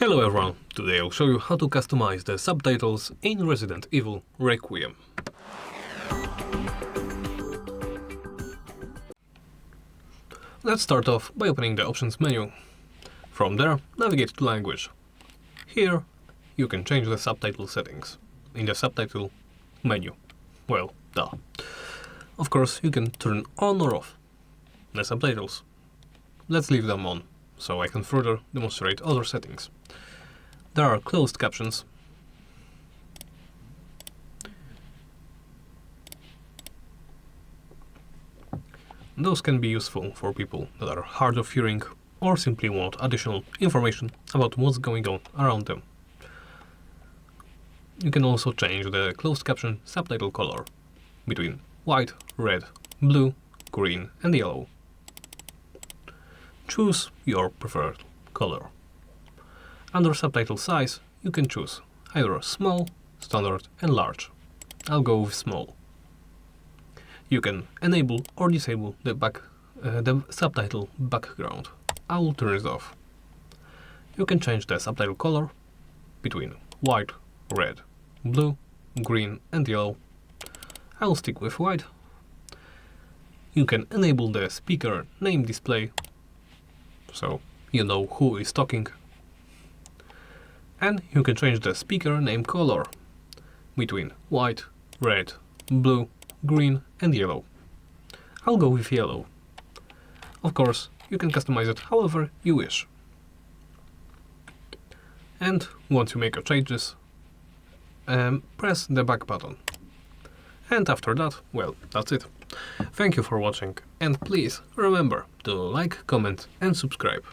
Hello everyone, today I'll show you how to customize the subtitles in Resident Evil Requiem. Let's start off by opening the options menu. From there, navigate to language. Here, you can change the subtitle settings in the subtitle menu. Well, duh. Of course, you can turn on or off the subtitles. Let's leave them on, so I can further demonstrate other settings. There are closed captions. Those can be useful for people that are hard of hearing or simply want additional information about what's going on around them. You can also change the closed caption subtitle color between white, red, blue, green and yellow. Choose your preferred color. Under subtitle size, you can choose either small, standard and large. I'll go with small. You can enable or disable the subtitle background. I will turn it off. You can change the subtitle color between white, red, blue, green and yellow. I'll stick with white. You can enable the speaker name display, so you know who is talking. And you can change the speaker name color between white, red, blue, green and yellow. I'll go with yellow. Of course, you can customize it however you wish. And once you make your changes, press the back button. And after that, well, that's it. Thank you for watching, and please remember to like, comment and subscribe.